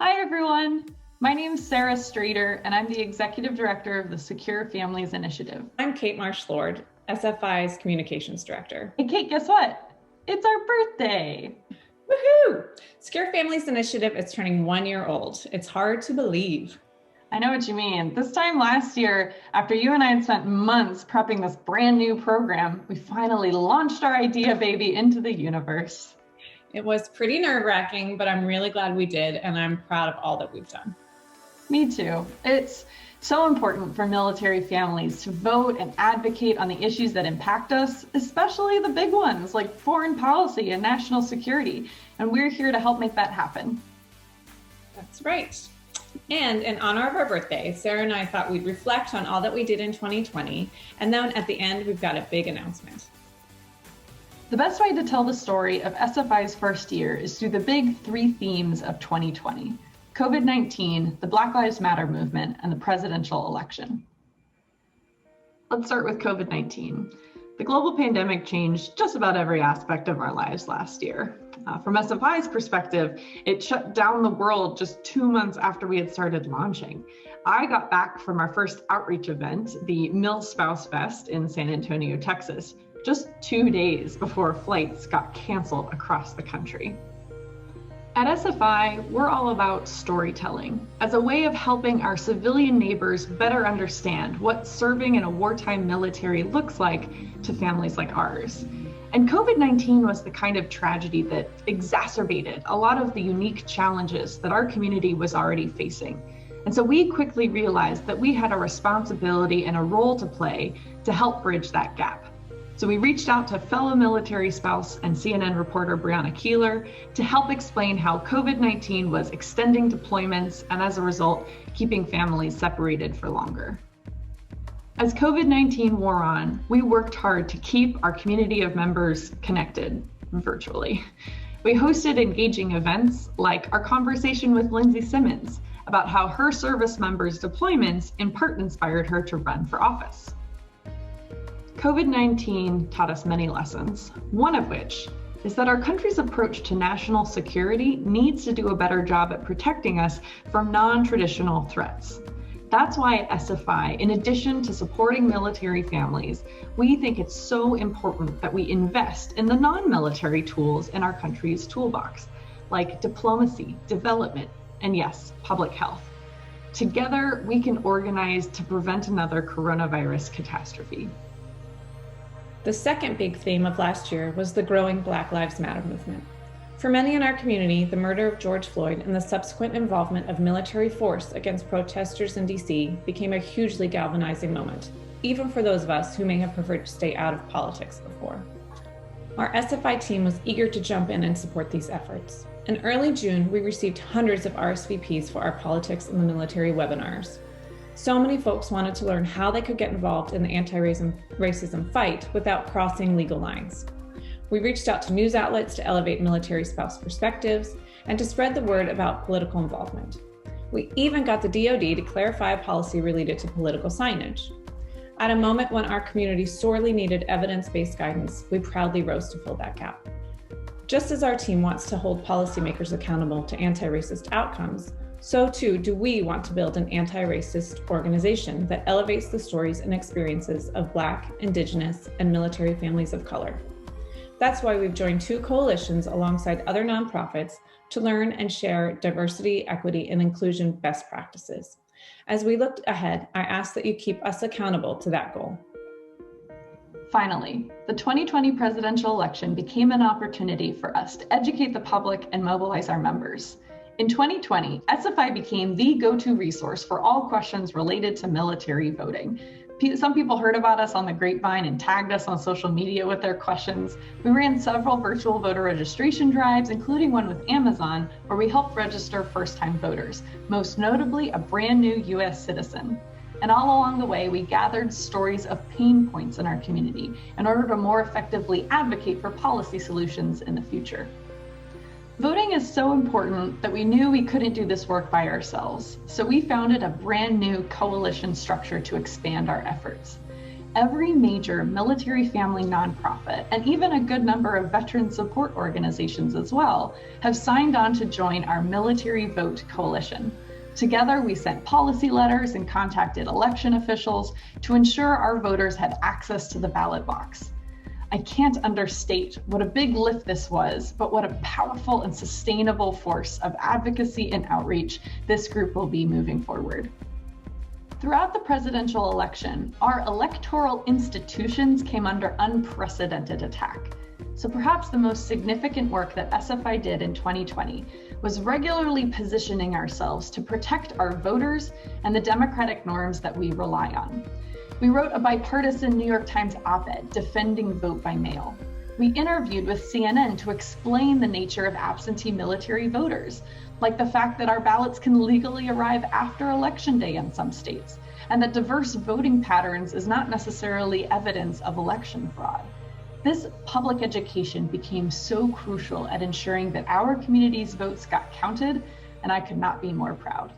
Hi, everyone. My name is Sarah Strader, and I'm the Executive Director of the Secure Families Initiative. I'm Kate Marsh-Lord, SFI's Communications Director. Hey, Kate, guess what? It's our birthday. Woohoo! Secure Families Initiative is turning 1 year old. It's hard to believe. I know what you mean. This time last year, after you and I had spent months prepping this brand new program, we finally launched our idea baby into the universe. It was pretty nerve-wracking, but I'm really glad we did, and I'm proud of all that we've done. Me too. It's so important for military families to vote and advocate on the issues that impact us, especially the big ones like foreign policy and national security. And we're here to help make that happen. That's right. And in honor of our birthday, Sarah and I thought we'd reflect on all that we did in 2020. And then at the end, we've got a big announcement. The best way to tell the story of SFI's first year is through the big three themes of 2020: COVID-19, the Black Lives Matter movement, and the presidential election. Let's start with COVID-19. The global pandemic changed just about every aspect of our lives last year. From SFI's perspective, it shut down the world just 2 months after we had started launching. I got back from our first outreach event, the MilSpouse Fest in San Antonio, Texas, just 2 days before flights got canceled across the country. At SFI, we're all about storytelling as a way of helping our civilian neighbors better understand what serving in a wartime military looks like to families like ours. And COVID-19 was the kind of tragedy that exacerbated a lot of the unique challenges that our community was already facing. And so we quickly realized that we had a responsibility and a role to play to help bridge that gap. So we reached out to fellow military spouse and CNN reporter Brianna Keeler to help explain how COVID-19 was extending deployments and, as a result, keeping families separated for longer. As COVID-19 wore on, we worked hard to keep our community of members connected virtually. We hosted engaging events like our conversation with Lindsay Simmons about how her service members' deployments in part inspired her to run for office. COVID-19 taught us many lessons, one of which is that our country's approach to national security needs to do a better job at protecting us from non-traditional threats. That's why at SFI, in addition to supporting military families, we think it's so important that we invest in the non-military tools in our country's toolbox, like diplomacy, development, and yes, public health. Together, we can organize to prevent another coronavirus catastrophe. The second big theme of last year was the growing Black Lives Matter movement. For many in our community, the murder of George Floyd and the subsequent involvement of military force against protesters in DC became a hugely galvanizing moment, even for those of us who may have preferred to stay out of politics before. Our SFI team was eager to jump in and support these efforts. In early June, we received hundreds of RSVPs for our Politics in the Military webinars. So many folks wanted to learn how they could get involved in the anti-racism fight without crossing legal lines. We reached out to news outlets to elevate military spouse perspectives and to spread the word about political involvement. We even got the DoD to clarify a policy related to political signage. At a moment when our community sorely needed evidence-based guidance, we proudly rose to fill that gap. Just as our team wants to hold policymakers accountable to anti-racist outcomes, so too do we want to build an anti-racist organization that elevates the stories and experiences of Black, Indigenous, and military families of color. That's why we've joined 2 coalitions alongside other nonprofits to learn and share diversity, equity, and inclusion best practices. As we look ahead, I ask that you keep us accountable to that goal. Finally, the 2020 presidential election became an opportunity for us to educate the public and mobilize our members. In 2020, SFI became the go-to resource for all questions related to military voting. Some people heard about us on the grapevine and tagged us on social media with their questions. We ran several virtual voter registration drives, including one with Amazon, where we helped register first-time voters, most notably a brand new US citizen. And all along the way, we gathered stories of pain points in our community in order to more effectively advocate for policy solutions in the future. Voting is so important that we knew we couldn't do this work by ourselves, so we founded a brand new coalition structure to expand our efforts. every major military family nonprofit, and even a good number of veteran support organizations as well, have signed on to join our Military Vote Coalition. Together, we sent policy letters and contacted election officials to ensure our voters had access to the ballot box. I can't understate what a big lift this was, but what a powerful and sustainable force of advocacy and outreach this group will be moving forward. Throughout the presidential election, our electoral institutions came under unprecedented attack. So perhaps the most significant work that SFI did in 2020 was regularly positioning ourselves to protect our voters and the democratic norms that we rely on. We wrote a bipartisan New York Times op-ed defending vote by mail. We interviewed with CNN to explain the nature of absentee military voters, like the fact that our ballots can legally arrive after Election Day in some states, and that diverse voting patterns is not necessarily evidence of election fraud. This public education became so crucial at ensuring that our community's votes got counted, and I could not be more proud.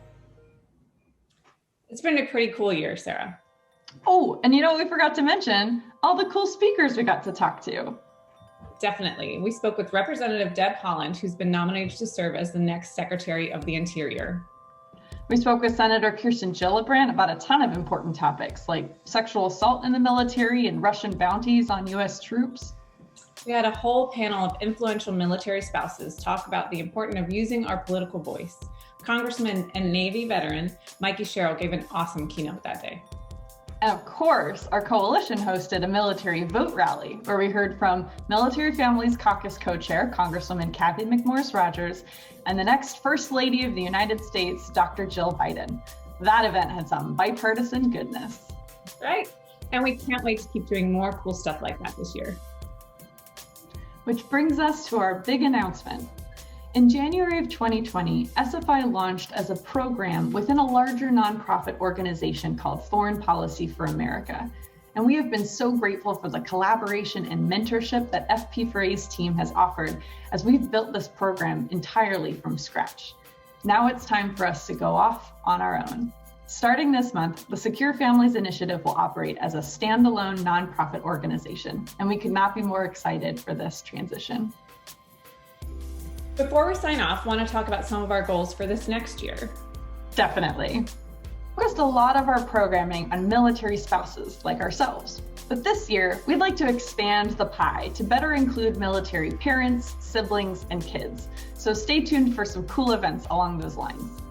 It's been a pretty cool year, Sarah. Oh, and you know what we forgot to mention? All the cool speakers we got to talk to. Definitely. We spoke with Representative Deb Haaland, who's been nominated to serve as the next Secretary of the Interior. We spoke with Senator Kirsten Gillibrand about a ton of important topics like sexual assault in the military and Russian bounties on US troops. We had a whole panel of influential military spouses talk about the importance of using our political voice. Congressman and Navy veteran Mikey Sherrill gave an awesome keynote that day. And of course, our coalition hosted a military vote rally where we heard from Military Families Caucus co-chair, Congresswoman Cathy McMorris Rodgers, and the next First Lady of the United States, Dr. Jill Biden. That event had some bipartisan goodness. Right. And we can't wait to keep doing more cool stuff like that this year. Which brings us to our big announcement. In January of 2020, SFI launched as a program within a larger nonprofit organization called Foreign Policy for America. And we have been so grateful for the collaboration and mentorship that FP4A's team has offered as we've built this program entirely from scratch. Now it's time for us to go off on our own. Starting this month, the Secure Families Initiative will operate as a standalone nonprofit organization, and we could not be more excited for this transition. Before we sign off, want to talk about some of our goals for this next year. Definitely. We focused a lot of our programming on military spouses like ourselves. But this year, we'd like to expand the pie to better include military parents, siblings, and kids. So stay tuned for some cool events along those lines.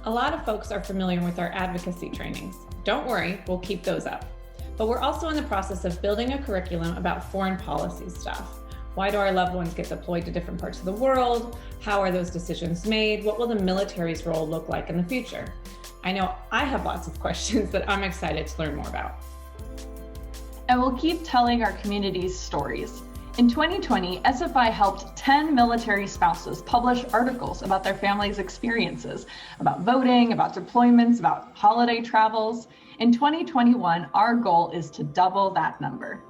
A lot of folks are familiar with our advocacy trainings. Don't worry, we'll keep those up. But we're also in the process of building a curriculum about foreign policy stuff. Why do our loved ones get deployed to different parts of the world? How are those decisions made? What will the military's role look like in the future? I know I have lots of questions that I'm excited to learn more about. And we'll keep telling our community's stories. In 2020, SFI helped 10 military spouses publish articles about their family's experiences, about voting, about deployments, about holiday travels. In 2021, our goal is to double that number.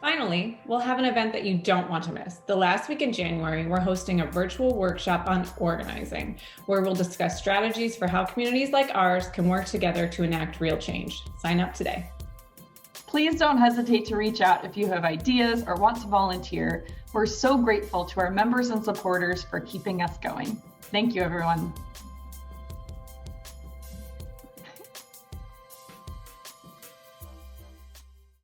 Finally, we'll have an event that you don't want to miss. The last week in January, we're hosting a virtual workshop on organizing, where we'll discuss strategies for how communities like ours can work together to enact real change. Sign up today. Please don't hesitate to reach out if you have ideas or want to volunteer. We're so grateful to our members and supporters for keeping us going. Thank you, everyone.